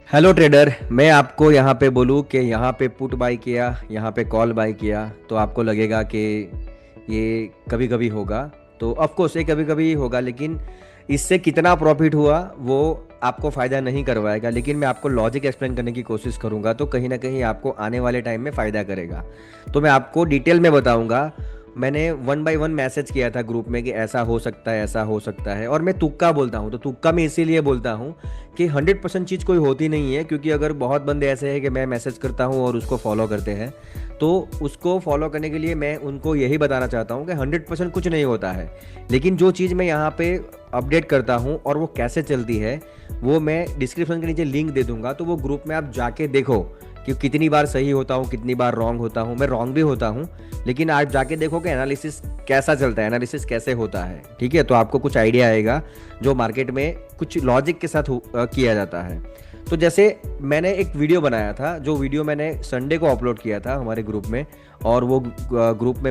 Hello trader, मैं आपको यहाँ पे बोलूँ कि यहाँ पे पुट बाई किया, यहाँ पे कॉल बाई किया तो आपको लगेगा कि ये कभी कभी होगा। तो ऑफ कोर्स ये कभी कभी होगा, लेकिन इससे कितना प्रॉफिट हुआ वो आपको फ़ायदा नहीं करवाएगा। लेकिन मैं आपको लॉजिक एक्सप्लेन करने की कोशिश करूँगा तो कहीं ना कहीं आपको आने वाले टाइम में फ़ायदा करेगा। तो मैं आपको डिटेल में बताऊँगा। मैंने वन बाय वन मैसेज किया था ग्रुप में कि ऐसा हो सकता है, ऐसा हो सकता है, और मैं तुक्का बोलता हूँ। तो तुक्का मैं इसीलिए बोलता हूँ कि 100% चीज़ कोई होती नहीं है, क्योंकि अगर बहुत बंदे ऐसे हैं कि मैं मैसेज करता हूँ और उसको फॉलो करते हैं, तो उसको फॉलो करने के लिए मैं उनको यही बताना चाहता हूँ कि 100% कुछ नहीं होता है। लेकिन जो चीज़ मैं यहाँ पे अपडेट करता हूँ और वो कैसे चलती है वो मैं डिस्क्रिप्शन के नीचे लिंक दे दूंगा। तो वो ग्रुप में आप जाके देखो कि कितनी बार सही होता हूँ, कितनी बार रॉन्ग होता हूँ। मैं रॉन्ग भी होता हूँ, लेकिन आप जाके देखो कि एनालिसिस कैसा चलता है, एनालिसिस कैसे होता है। ठीक है, तो आपको कुछ आइडिया आएगा जो मार्केट में कुछ लॉजिक के साथ किया जाता है। तो जैसे मैंने एक वीडियो बनाया था, जो वीडियो मैंने संडे को अपलोड किया था हमारे ग्रुप में, और वो ग्रुप में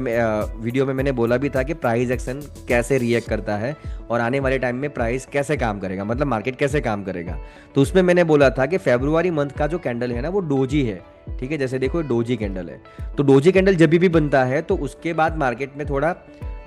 वीडियो में मैंने बोला भी था कि प्राइस एक्शन कैसे रिएक्ट करता है और आने वाले टाइम में प्राइस कैसे काम करेगा, मतलब मार्केट कैसे काम करेगा। तो उसमें मैंने बोला था कि फेब्रुआरी मंथ का जो कैंडल है ना वो डोजी है। ठीक है, जैसे देखो डोजी कैंडल है, तो डोजी कैंडल जब भी बनता है तो उसके बाद मार्केट में थोड़ा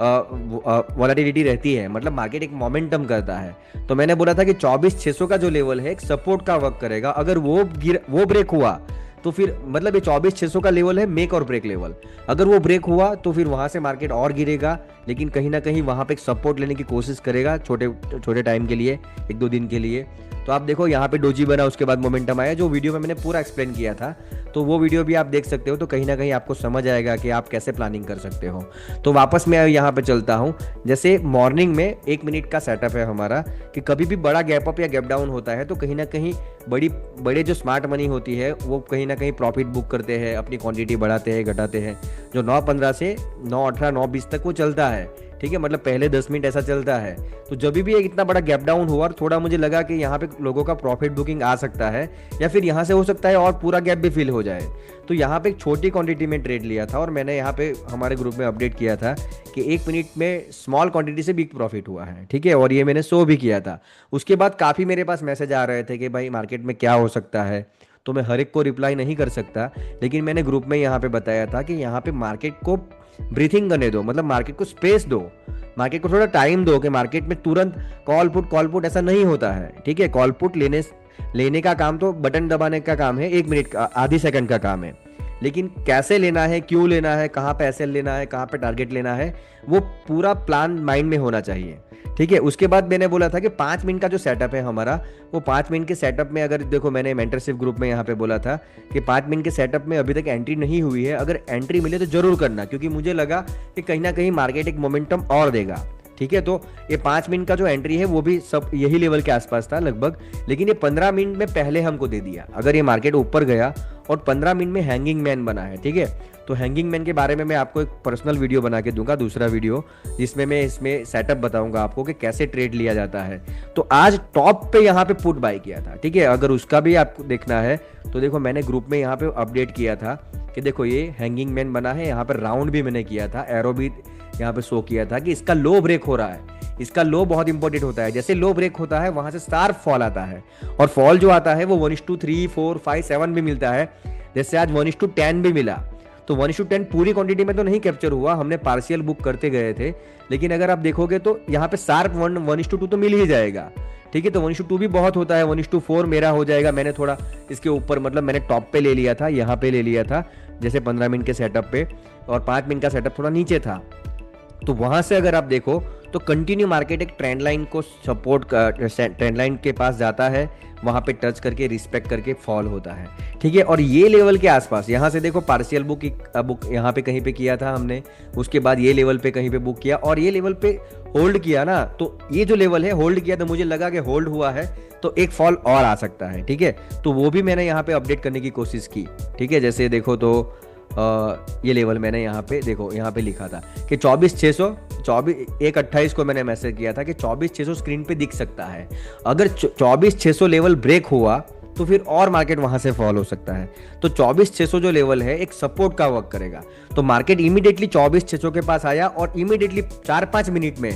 वॉलेटिलिटी रहती है, मतलब मार्केट एक मोमेंटम करता है। तो मैंने बोला था कि 24,600 का जो लेवल है एक सपोर्ट का वर्क करेगा। अगर वो ब्रेक हुआ तो फिर मतलब ये 24,600 का लेवल है मेक और ब्रेक लेवल। अगर वो ब्रेक हुआ तो फिर वहां से मार्केट और गिरेगा, लेकिन कहीं ना कहीं वहां पे एक सपोर्ट लेने की कोशिश करेगा छोटे छोटे टाइम के लिए, एक दो दिन के लिए। तो आप देखो यहाँ पे डोजी बना, उसके बाद मोमेंटम आया, जो वीडियो में मैंने पूरा एक्सप्लेन किया था। तो वो वीडियो भी आप देख सकते हो, तो कहीं ना कहीं आपको समझ आएगा कि आप कैसे प्लानिंग कर सकते हो। तो वापस मैं यहाँ पे चलता हूँ। जैसे मॉर्निंग में 1 मिनट का सेटअप है हमारा, कि कभी भी बड़ा गैप अप या गैप डाउन होता है तो कहीं ना कहीं बड़े जो स्मार्ट मनी होती है वो कहीं ना कहीं प्रॉफिट बुक करते हैं, अपनी क्वांटिटी बढ़ाते हैं, घटाते हैं। जो 9:15 से 9:18 9:20 तक वो चलता है। ठीक है, मतलब पहले 10 मिनट ऐसा चलता है। तो जब भी एक इतना बड़ा गैप डाउन हुआ और थोड़ा मुझे लगा कि यहाँ पे लोगों का प्रॉफिट बुकिंग आ सकता है, या फिर यहाँ से हो सकता है और पूरा गैप भी फिल हो जाए, तो यहाँ पे एक छोटी क्वांटिटी में ट्रेड लिया था। और मैंने यहाँ पे हमारे ग्रुप में अपडेट किया था कि 1 मिनट में स्मॉल क्वांटिटी से बिग प्रॉफिट हुआ है। ठीक है, और ये मैंने शो भी किया था। उसके बाद काफ़ी मेरे पास मैसेज आ रहे थे कि भाई मार्केट में क्या हो सकता है। तो मैं हर एक को रिप्लाई नहीं कर सकता, लेकिन मैंने ग्रुप में यहाँ पे बताया था कि यहाँ पे मार्केट को ब्रीथिंग करने दो, मतलब मार्केट को स्पेस दो, मार्केट को थोड़ा टाइम दो। कि मार्केट में तुरंत कॉल पुट ऐसा नहीं होता है। ठीक है, कॉल पुट लेने का काम तो बटन दबाने का काम है, 1 मिनट का, आधी सेकंड का काम है। लेकिन कैसे लेना है, क्यों लेना है, कहाँ पे एसएल लेना है, कहाँ पे टारगेट लेना है, वो पूरा प्लान माइंड में होना चाहिए। ठीक है, उसके बाद मैंने बोला था कि 5 मिनट का जो सेटअप है हमारा, वो 5 मिनट के सेटअप में, अगर देखो मैंने मेंटरशिप ग्रुप में यहाँ पे बोला था कि 5 मिनट के सेटअप में अभी तक एंट्री नहीं हुई है। अगर एंट्री मिले तो जरूर करना, क्योंकि मुझे लगा कि कहीं ना कहीं मार्केट एक मोमेंटम और देगा। ठीक है, तो ये 5 मिनट का जो एंट्री है वो भी सब यही लेवल के आसपास था लगभग, लेकिन ये 15 मिनट में पहले हमको दे दिया। अगर ये मार्केट ऊपर गया और 15 मिनट में हैंगिंग मैन बना है। ठीक है, तो हैंगिंग मैन के बारे में मैं आपको एक पर्सनल वीडियो बना के दूंगा, दूसरा वीडियो, जिसमें मैं इसमें सेटअप बताऊंगा आपको कि कैसे ट्रेड लिया जाता है। तो आज टॉप पे यहाँ पे पुट बाय किया था। ठीक है, अगर उसका भी आपको देखना है तो देखो मैंने ग्रुप में यहाँ पे अपडेट किया था कि देखो ये हैंगिंग मैन बना है। यहाँ पर राउंड भी मैंने किया था, एरो भी यहाँ पे शो किया था कि इसका लो ब्रेक हो रहा है। इसका लो बहुत इंपॉर्टेंट होता है। जैसे लो ब्रेक होता है वहां से शार्प फॉल आता है, और फॉल जो आता है वो 1:3 4 5 7 भी मिलता है। जैसे आज 1:10 भी मिला। तो 1:10 पूरी क्वांटिटी में तो नहीं कैप्चर हुआ, हमने पार्शियल बुक करते गए थे, लेकिन अगर आप देखोगे तो यहाँ पे शार्प 1:2 तो मिल ही जाएगा। ठीक है, तो 1:2 भी बहुत होता है, 1:4 मेरा हो जाएगा। मैंने थोड़ा इसके ऊपर, मतलब मैंने टॉप पे ले लिया था, यहाँ पे ले लिया था, जैसे 15 मिनट के सेटअप पे, और 5 मिनट का सेटअप थोड़ा नीचे था। तो वहां से अगर आप देखो तो कंटिन्यू मार्केट एक ट्रेंड लाइन को सपोर्ट, ट्रेंड लाइन के पास जाता है, वहां पे टच करके रिस्पेक्ट करके फॉल होता है। ठीक है, और ये लेवल के आसपास यहाँ से देखो पार्शियल बुक यहाँ पे कहीं पे किया था हमने, उसके बाद ये लेवल पे कहीं पे बुक किया, और ये लेवल पे होल्ड किया ना। तो ये जो लेवल है होल्ड किया, तो मुझे लगा कि होल्ड हुआ है तो एक फॉल और आ सकता है। ठीक है, तो वो भी मैंने यहाँ पे अपडेट करने की कोशिश की। ठीक है, जैसे देखो तो ये लेवल मैंने यहाँ पे देखो, यहाँ पे लिखा था कि 24,600, 1:28 को मैंने मैसेज किया था कि 24,600 स्क्रीन पे दिख सकता है। अगर 24,600 लेवल ब्रेक हुआ तो फिर और मार्केट वहां से फॉल हो सकता है। तो 24,600 जो लेवल है एक सपोर्ट का वर्क करेगा। तो मार्केट इमीडिएटली 24,600 के पास आया और इमीडिएटली 4-5 मिनट में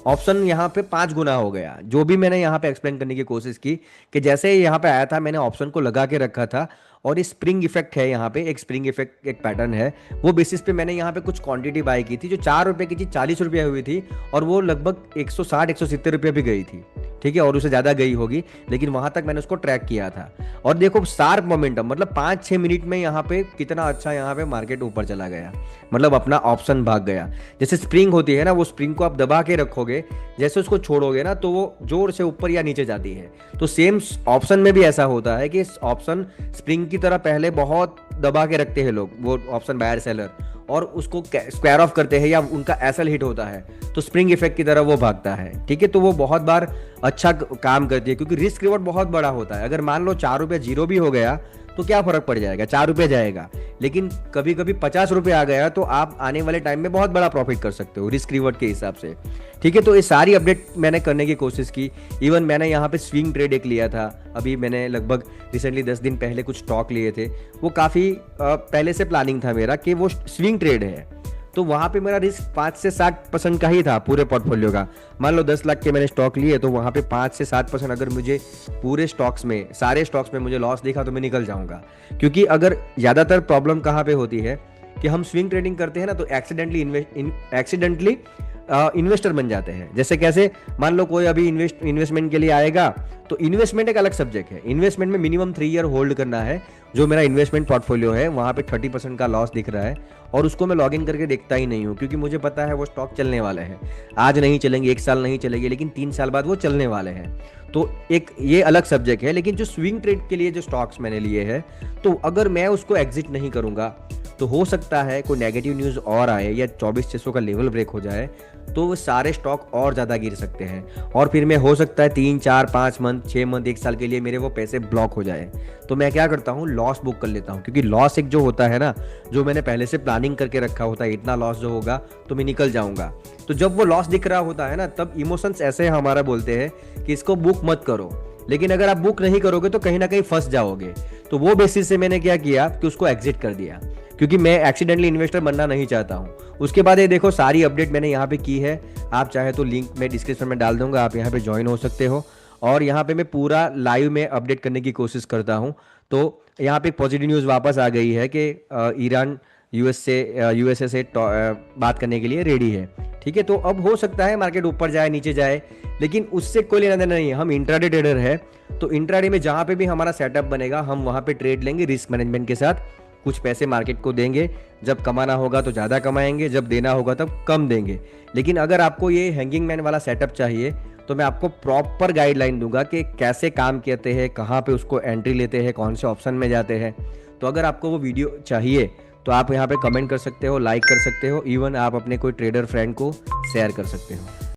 ऑप्शन यहाँ पे 5 गुना हो गया। जो भी मैंने यहाँ पे एक्सप्लेन करने की कोशिश की कि जैसे ही यहाँ पे आया था मैंने ऑप्शन को लगा के रखा था, और ये स्प्रिंग इफेक्ट है, यहाँ पे एक स्प्रिंग इफेक्ट एक पैटर्न है, वो बेसिस पे मैंने यहाँ पे कुछ क्वांटिटी बाय की थी। जो 4 रुपए की चीज 40 रुपये हुई थी, और वो लगभग 160-170 रुपये भी गई थी, ठीक है, और उससे ज़्यादा गई होगी, लेकिन वहां तक मैंने उसको ट्रैक किया था। और देखो शार्प मोमेंटम, मतलब 5-6 मिनट में यहाँ पे कितना अच्छा यहाँ पे मार्केट ऊपर चला गया, मतलब अपना ऑप्शन भाग गया। जैसे स्प्रिंग होती है ना, वो स्प्रिंग को आप दबा के रखोगे, जैसे उसको छोड़ोगे ना तो वो जोर से ऊपर या नीचे जाती है। तो सेम ऑप्शन में भी ऐसा होता है कि ऑप्शन स्प्रिंग की तरह पहले बहुत दबा के रखते हैं लोग, वो ऑप्शन बायर सेलर, और उसको स्क्वायर ऑफ करते हैं या उनका एसएल हिट होता है तो स्प्रिंग इफेक्ट की तरह वो भागता है, ठीक है। तो वो बहुत बार अच्छा काम करती है, क्योंकि रिस्क रिवॉर्ड बहुत बड़ा होता है। अगर मान लो 4 रुपये जीरो भी हो गया तो क्या फर्क पड़ जाएगा, 4 रुपये जाएगा, लेकिन कभी कभी 50 रुपये आ गया तो आप आने वाले टाइम में बहुत बड़ा प्रॉफिट कर सकते हो रिस्क रिवॉर्ड के हिसाब से, ठीक है। तो ये सारी अपडेट मैंने करने की कोशिश की। इवन मैंने यहाँ पे स्विंग ट्रेड एक लिया था, अभी मैंने लगभग रिसेंटली 10 दिन पहले कुछ स्टॉक लिए थे, वो काफ़ी पहले से प्लानिंग था मेरा कि वो स्विंग ट्रेड है, तो वहाँ पे मेरा रिस्क 5 से 7% का ही था पूरे पोर्टफोलियो का। मान लो 10 लाख के मैंने स्टॉक लिए, तो वहाँ पे 5 से 7% अगर मुझे पूरे स्टॉक्स में, सारे स्टॉक्स में मुझे लॉस दिखा तो मैं निकल जाऊंगा। क्योंकि अगर ज़्यादातर प्रॉब्लम कहाँ पे होती है कि हम स्विंग ट्रेडिंग करते हैं ना, तो एक्सीडेंटली इन्वेस्टर बन जाते हैं। जैसे कैसे, मान लो कोई अभी इन्वेस्टमेंट के लिए आएगा, तो इन्वेस्टमेंट एक अलग सब्जेक्ट है। इन्वेस्टमेंट में मिनिमम 3 ईयर होल्ड करना है। जो मेरा इन्वेस्टमेंट पोर्टफोलियो है वहाँ पे 30% का लॉस दिख रहा है, और उसको मैं लॉग इन करके देखता ही नहीं हूँ, क्योंकि मुझे पता है वो स्टॉक चलने वाले हैं। आज नहीं चलेंगे, 1 साल नहीं चलेंगे, लेकिन 3 साल बाद वो चलने वाले हैं। तो एक ये अलग सब्जेक्ट है। लेकिन जो स्विंग ट्रेड के लिए जो स्टॉक्स मैंने लिए हैं, तो अगर मैं उसको एग्जिट नहीं करूँगा तो हो सकता है कोई नेगेटिव न्यूज़ और आए या 24,600 का लेवल ब्रेक हो जाए, तो वो सारे स्टॉक और ज़्यादा गिर सकते हैं, और फिर मैं हो सकता है 3, 4, 5 मंथ, 6 मंथ, 1 साल के लिए मेरे वो पैसे ब्लॉक हो जाए। तो मैं क्या करता हूँ, लॉस बुक कर लेता हूँ, क्योंकि लॉस एक जो होता है ना, जो मैंने पहले से प्लानिंग करके रखा होता है, इतना लॉस जो होगा तो मैं निकल जाऊंगा। तो जब वो लॉस दिख रहा होता है ना, तब इमोशंस ऐसे हमारा बोलते हैं कि इसको बुक मत करो, लेकिन अगर आप बुक नहीं करोगे तो कहीं ना कहीं फंस जाओगे। तो वो बेसिस से मैंने क्या किया कि उसको एग्जिट कर दिया, क्योंकि मैं एक्सीडेंटली इन्वेस्टर बनना नहीं चाहता हूँ। उसके बाद ये देखो सारी अपडेट मैंने यहाँ पे की है, आप चाहे तो लिंक मैं डिस्क्रिप्शन में डाल दूंगा, आप यहाँ पे ज्वाइन हो सकते हो। और यहाँ पे मैं पूरा लाइव में अपडेट करने की कोशिश करता हूँ। तो यहाँ पे पॉजिटिव न्यूज़ वापस आ गई है कि ईरान यूएसए से बात करने के लिए रेडी है, ठीक है। तो अब हो सकता है मार्केट ऊपर जाए नीचे जाए, लेकिन उससे कोई लेना देना नहीं है। हम इंट्राडे ट्रेडर है, तो इंट्राडे में जहाँ पे भी हमारा सेटअप बनेगा हम वहाँ पे ट्रेड लेंगे रिस्क मैनेजमेंट के साथ। कुछ पैसे मार्केट को देंगे, जब कमाना होगा तो ज़्यादा कमाएंगे, जब देना होगा तब कम देंगे। लेकिन अगर आपको ये हैंगिंग मैन वाला सेटअप चाहिए, तो मैं आपको प्रॉपर गाइडलाइन दूंगा कि कैसे काम करते हैं, कहाँ पे उसको एंट्री लेते हैं, कौन से ऑप्शन में जाते हैं। तो अगर आपको वो वीडियो चाहिए तो आप यहाँ पे कमेंट कर सकते हो, लाइक कर सकते हो, इवन आप अपने कोई ट्रेडर फ्रेंड को शेयर कर सकते हो।